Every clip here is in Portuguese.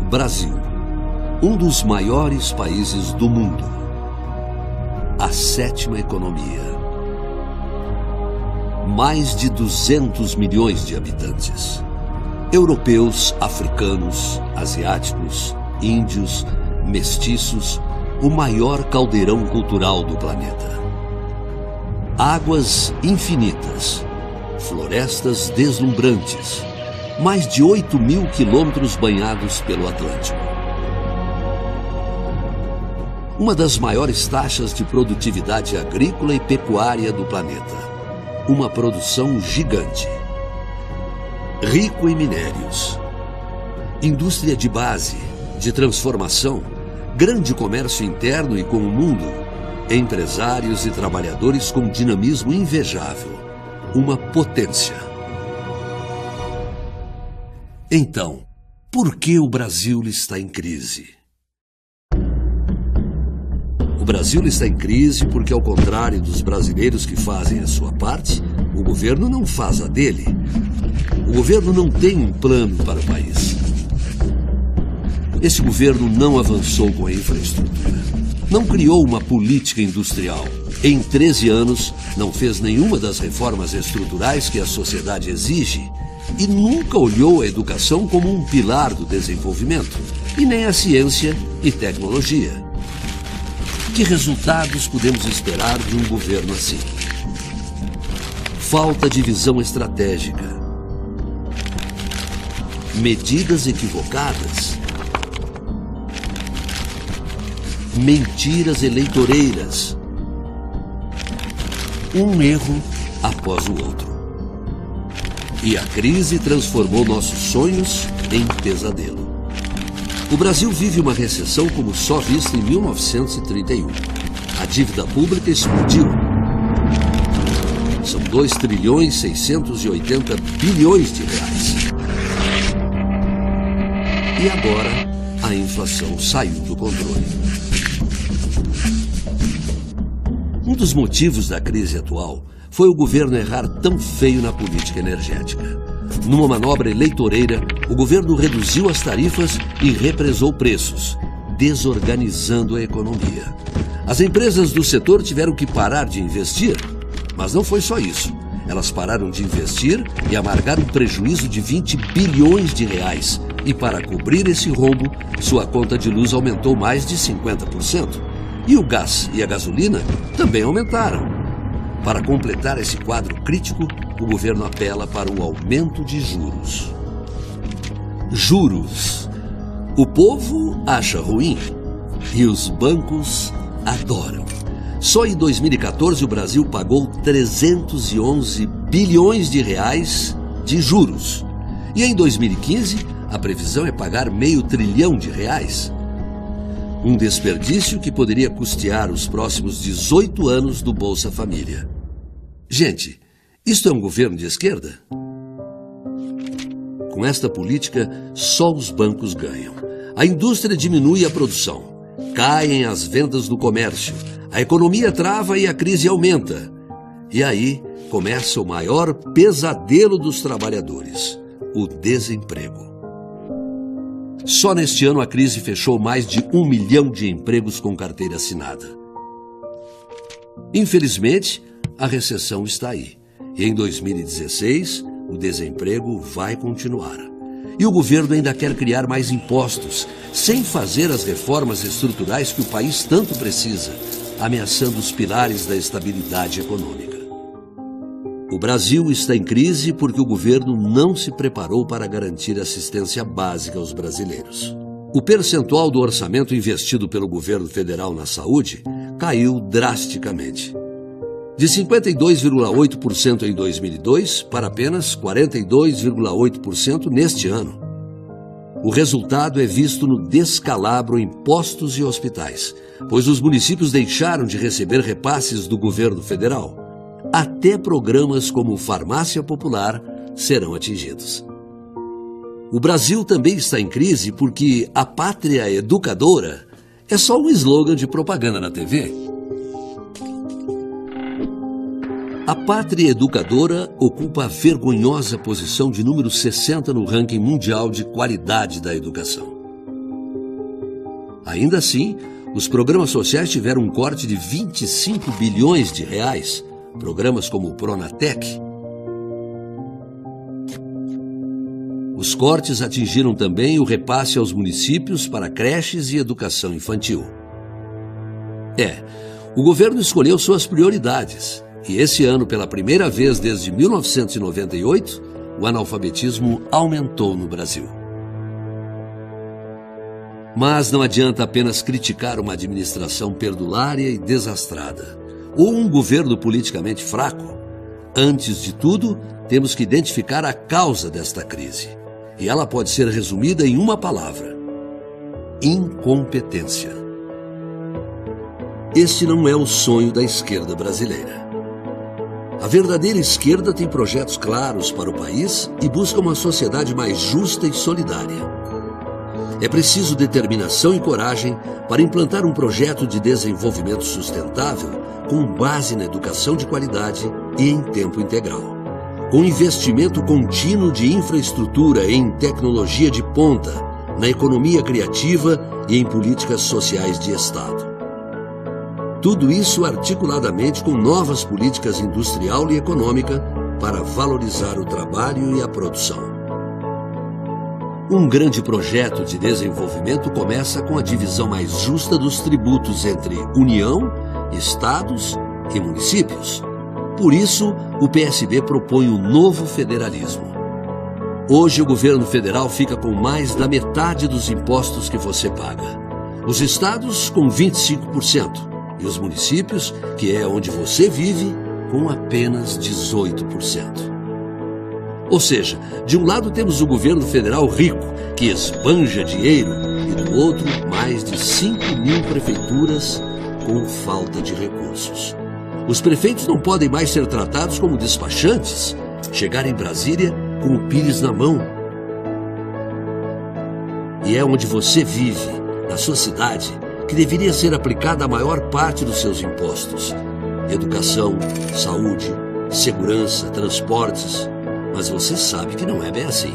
Brasil, um dos maiores países do mundo. A sétima economia. Mais de 200 milhões de habitantes. Europeus, africanos, asiáticos, índios, mestiços, o maior caldeirão cultural do planeta. Águas infinitas, florestas deslumbrantes, mais de 8.000 quilômetros banhados pelo Atlântico. Uma das maiores taxas de produtividade agrícola e pecuária do planeta. Uma produção gigante. Rico em minérios. Indústria de base, de transformação, grande comércio interno e com o mundo, empresários e trabalhadores com dinamismo invejável. Uma potência. Então, por que o Brasil está em crise? O Brasil está em crise porque, ao contrário dos brasileiros que fazem a sua parte, o governo não faz a dele. O governo não tem um plano para o país. Esse governo não avançou com a infraestrutura. Não criou uma política industrial. Em 13 anos, não fez nenhuma das reformas estruturais que a sociedade exige e nunca olhou a educação como um pilar do desenvolvimento, e nem a ciência e tecnologia. Que resultados podemos esperar de um governo assim? Falta de visão estratégica. Medidas equivocadas. Mentiras eleitoreiras. Um erro após o outro. E a crise transformou nossos sonhos em pesadelo. O Brasil vive uma recessão como só vista em 1931. A dívida pública explodiu. São 2.680 bilhões de reais. E agora, a inflação saiu do controle. Um dos motivos da crise atual foi o governo errar tão feio na política energética. Numa manobra eleitoreira, o governo reduziu as tarifas e represou preços, desorganizando a economia. As empresas do setor tiveram que parar de investir, mas não foi só isso. Elas pararam de investir e amargaram um prejuízo de 20 bilhões de reais. E para cobrir esse rombo, sua conta de luz aumentou mais de 50%. E o gás e a gasolina também aumentaram. Para completar esse quadro crítico, o governo apela para o aumento de juros. Juros. O povo acha ruim e os bancos adoram. Só em 2014 o Brasil pagou 311 bilhões de reais de juros. E em 2015 a previsão é pagar R$500 bilhão. Um desperdício que poderia custear os próximos 18 anos do Bolsa Família. Gente, isto é um governo de esquerda? Com esta política, só os bancos ganham. A indústria diminui a produção. Caem as vendas do comércio. A economia trava e a crise aumenta. E aí começa o maior pesadelo dos trabalhadores: o desemprego. Só neste ano a crise fechou mais de 1 milhão de empregos com carteira assinada. Infelizmente, a recessão está aí. E em 2016, o desemprego vai continuar. E o governo ainda quer criar mais impostos, sem fazer as reformas estruturais que o país tanto precisa, ameaçando os pilares da estabilidade econômica. O Brasil está em crise porque o governo não se preparou para garantir assistência básica aos brasileiros. O percentual do orçamento investido pelo governo federal na saúde caiu drasticamente. De 52,8% em 2002 para apenas 42,8% neste ano. O resultado é visto no descalabro em postos e hospitais, pois os municípios deixaram de receber repasses do governo federal. Até programas como Farmácia Popular serão atingidos. O Brasil também está em crise porque a pátria educadora é só um slogan de propaganda na TV. A pátria educadora ocupa a vergonhosa posição de número 60 no ranking mundial de qualidade da educação. Ainda assim, os programas sociais tiveram um corte de 25 bilhões de reais. Programas como o Pronatec. Os cortes atingiram também o repasse aos municípios para creches e educação infantil. O governo escolheu suas prioridades. E esse ano, pela primeira vez desde 1998, o analfabetismo aumentou no Brasil. Mas não adianta apenas criticar uma administração perdulária e desastrada, ou um governo politicamente fraco. Antes de tudo, temos que identificar a causa desta crise. E ela pode ser resumida em uma palavra: incompetência. Este não é o sonho da esquerda brasileira. A verdadeira esquerda tem projetos claros para o país e busca uma sociedade mais justa e solidária. É preciso determinação e coragem para implantar um projeto de desenvolvimento sustentável com base na educação de qualidade e em tempo integral, com investimento contínuo de infraestrutura em tecnologia de ponta, na economia criativa e em políticas sociais de Estado. Tudo isso articuladamente com novas políticas industrial e econômica para valorizar o trabalho e a produção. Um grande projeto de desenvolvimento começa com a divisão mais justa dos tributos entre União, Estados e municípios. Por isso, o PSB propõe um novo federalismo. Hoje, o governo federal fica com mais da metade dos impostos que você paga. Os estados com 25% e os municípios, que é onde você vive, com apenas 18%. Ou seja, de um lado temos o governo federal rico, que esbanja dinheiro, e do outro, mais de 5.000 prefeituras com falta de recursos. Os prefeitos não podem mais ser tratados como despachantes, chegar em Brasília com o pires na mão. E é onde você vive, na sua cidade, que deveria ser aplicada a maior parte dos seus impostos. Educação, saúde, segurança, transportes. Mas você sabe que não é bem assim.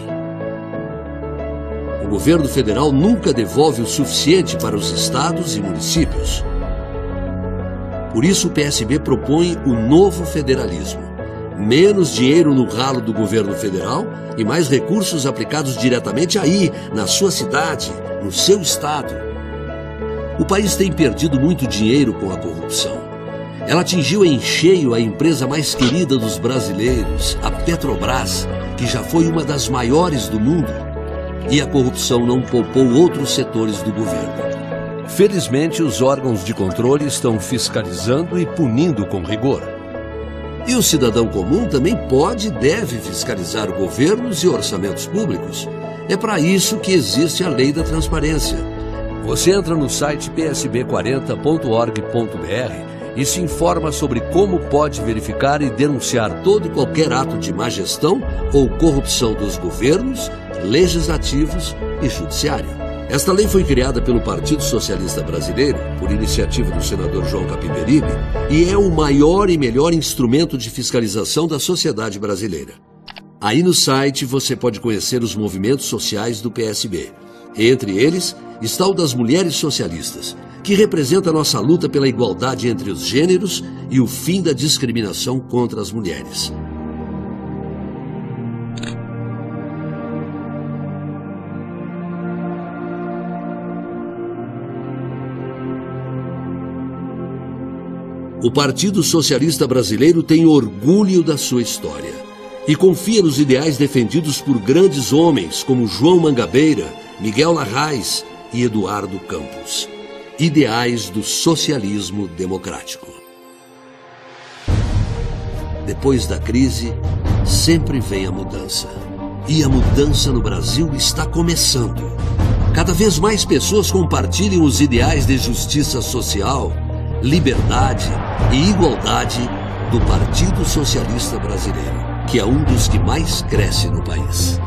O governo federal nunca devolve o suficiente para os estados e municípios. Por isso o PSB propõe o novo federalismo. Menos dinheiro no ralo do governo federal e mais recursos aplicados diretamente aí, na sua cidade, no seu estado. O país tem perdido muito dinheiro com a corrupção. Ela atingiu em cheio a empresa mais querida dos brasileiros, a Petrobras, que já foi uma das maiores do mundo. E a corrupção não poupou outros setores do governo. Felizmente, os órgãos de controle estão fiscalizando e punindo com rigor. E o cidadão comum também pode e deve fiscalizar governos e orçamentos públicos. É para isso que existe a Lei da Transparência. Você entra no site psb40.org.br e se informa sobre como pode verificar e denunciar todo e qualquer ato de má gestão ou corrupção dos governos, legislativos e judiciário. Esta lei foi criada pelo Partido Socialista Brasileiro, por iniciativa do senador João Capiberibe, e é o maior e melhor instrumento de fiscalização da sociedade brasileira. Aí no site você pode conhecer os movimentos sociais do PSB. Entre eles está o das Mulheres Socialistas, que representa a nossa luta pela igualdade entre os gêneros e o fim da discriminação contra as mulheres. O Partido Socialista Brasileiro tem orgulho da sua história e confia nos ideais defendidos por grandes homens como João Mangabeira, Miguel Larraz e Eduardo Campos. Ideais do socialismo democrático. Depois da crise, sempre vem a mudança. E a mudança no Brasil está começando. Cada vez mais pessoas compartilham os ideais de justiça social, liberdade e igualdade do Partido Socialista Brasileiro, que é um dos que mais cresce no país.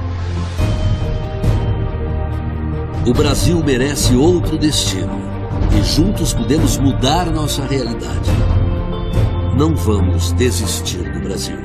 O Brasil merece outro destino. E juntos podemos mudar nossa realidade. Não vamos desistir do Brasil.